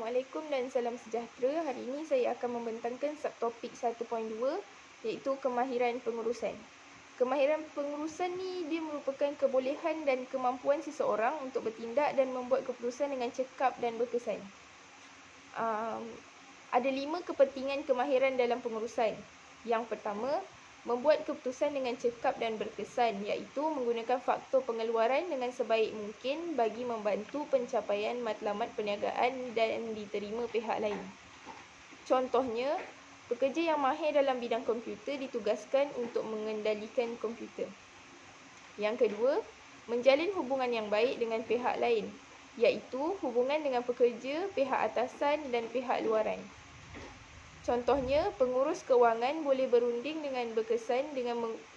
Assalamualaikum dan salam sejahtera. Hari ini saya akan membentangkan subtopik 1.2 iaitu kemahiran pengurusan. Kemahiran pengurusan ni dia merupakan kebolehan dan kemampuan seseorang untuk bertindak dan membuat keputusan dengan cekap dan berkesan. Ada 5 kepentingan kemahiran dalam pengurusan. Yang pertama, membuat keputusan dengan cekap dan berkesan, iaitu menggunakan faktor pengeluaran dengan sebaik mungkin bagi membantu pencapaian matlamat perniagaan dan diterima pihak lain. Contohnya, pekerja yang mahir dalam bidang komputer ditugaskan untuk mengendalikan komputer. Yang kedua, menjalin hubungan yang baik dengan pihak lain, iaitu hubungan dengan pekerja, pihak atasan dan pihak luaran. Contohnya, pengurus kewangan boleh berunding dengan berkesan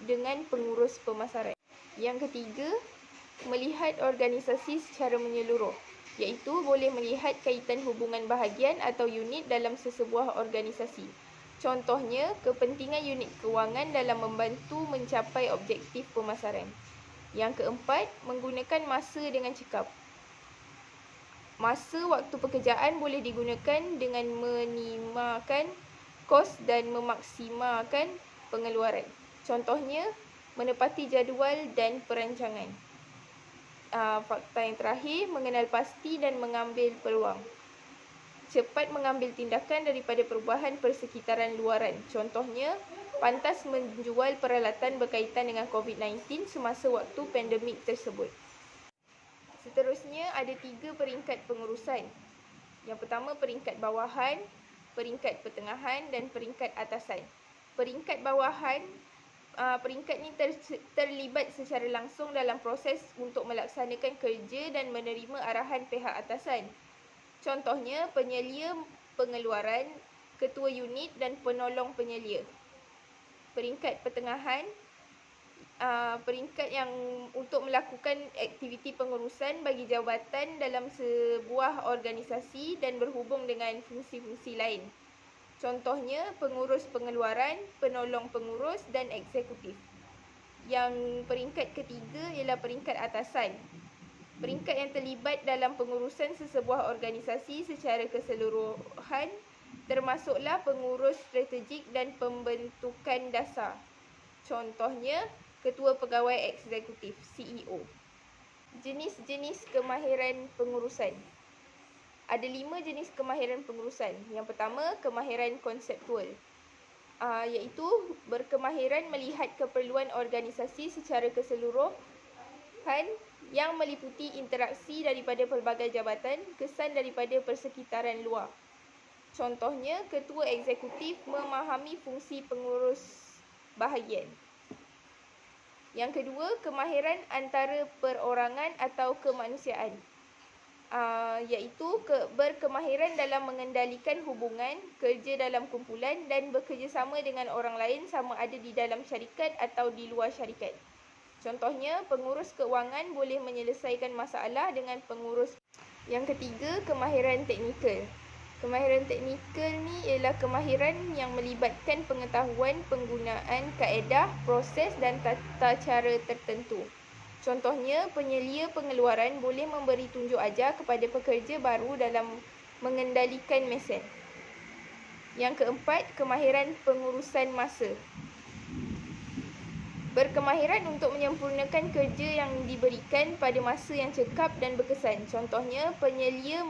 dengan pengurus pemasaran. Yang ketiga, melihat organisasi secara menyeluruh, iaitu boleh melihat kaitan hubungan bahagian atau unit dalam sesebuah organisasi. Contohnya, kepentingan unit kewangan dalam membantu mencapai objektif pemasaran. Yang keempat, menggunakan masa dengan cekap. Masa waktu pekerjaan boleh digunakan dengan menimakan kos dan memaksimalkan pengeluaran. Contohnya, menepati jadual dan perancangan. Fakta yang terakhir, mengenal pasti dan mengambil peluang. Cepat mengambil tindakan daripada perubahan persekitaran luaran. Contohnya, pantas menjual peralatan berkaitan dengan COVID-19 semasa waktu pandemik tersebut. Seterusnya, ada 3 peringkat pengurusan. Yang pertama, peringkat bawahan, peringkat pertengahan dan peringkat atasan. Peringkat bawahan, peringkat ni terlibat secara langsung dalam proses untuk melaksanakan kerja dan menerima arahan pihak atasan. Contohnya, penyelia pengeluaran, ketua unit dan penolong penyelia. Peringkat pertengahan, peringkat yang untuk melakukan aktiviti pengurusan bagi jabatan dalam sebuah organisasi dan berhubung dengan fungsi-fungsi lain. Contohnya, pengurus pengeluaran, penolong pengurus dan eksekutif. Yang peringkat ketiga ialah peringkat atasan. Peringkat yang terlibat dalam pengurusan sesebuah organisasi secara keseluruhan termasuklah pengurus strategik dan pembentukan dasar. Contohnya, Ketua Pegawai Eksekutif (CEO). Jenis-jenis kemahiran pengurusan. Ada 5 jenis kemahiran pengurusan. Yang pertama, kemahiran konseptual, iaitu berkemahiran melihat keperluan organisasi secara keseluruhan yang meliputi interaksi daripada pelbagai jabatan, kesan daripada persekitaran luar. Contohnya, ketua eksekutif memahami fungsi pengurus bahagian. Yang kedua, kemahiran antara perorangan atau kemanusiaan, iaitu berkemahiran dalam mengendalikan hubungan, kerja dalam kumpulan dan bekerjasama dengan orang lain sama ada di dalam syarikat atau di luar syarikat. Contohnya, pengurus keuangan boleh menyelesaikan masalah dengan pengurus. Yang ketiga, kemahiran teknikal. Kemahiran teknikal ni ialah kemahiran yang melibatkan pengetahuan penggunaan kaedah, proses dan tata cara tertentu. Contohnya, penyelia pengeluaran boleh memberi tunjuk ajar kepada pekerja baru dalam mengendalikan mesin. Yang keempat, kemahiran pengurusan masa. Berkemahiran untuk menyempurnakan kerja yang diberikan pada masa yang cekap dan berkesan. Contohnya, penyelia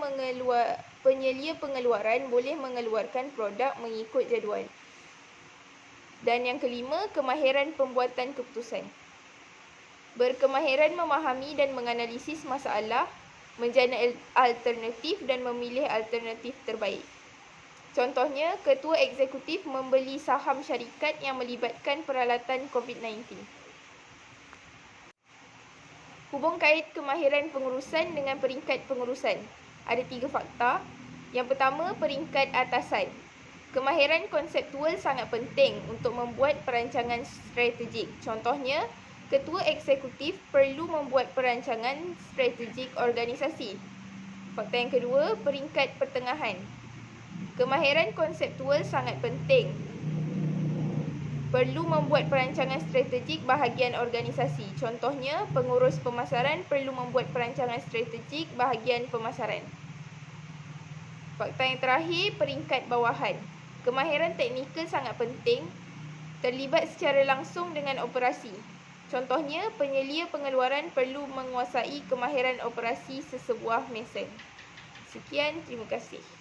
pengeluaran boleh mengeluarkan produk mengikut jadual. Dan yang kelima, kemahiran pembuatan keputusan. Berkemahiran memahami dan menganalisis masalah, menjana alternatif dan memilih alternatif terbaik. Contohnya, ketua eksekutif membeli saham syarikat yang melibatkan peralatan COVID-19. Hubung kait kemahiran pengurusan dengan peringkat pengurusan. Ada 3 fakta. Yang pertama, peringkat atasan. Kemahiran konseptual sangat penting untuk membuat perancangan strategik. Contohnya, ketua eksekutif perlu membuat perancangan strategik organisasi. Fakta yang kedua, peringkat pertengahan. Kemahiran konseptual sangat penting. Perlu membuat perancangan strategik bahagian organisasi. Contohnya, pengurus pemasaran perlu membuat perancangan strategik bahagian pemasaran. Fakta yang terakhir, peringkat bawahan. Kemahiran teknikal sangat penting, terlibat secara langsung dengan operasi. Contohnya, penyelia pengeluaran perlu menguasai kemahiran operasi sesebuah mesin. Sekian, terima kasih.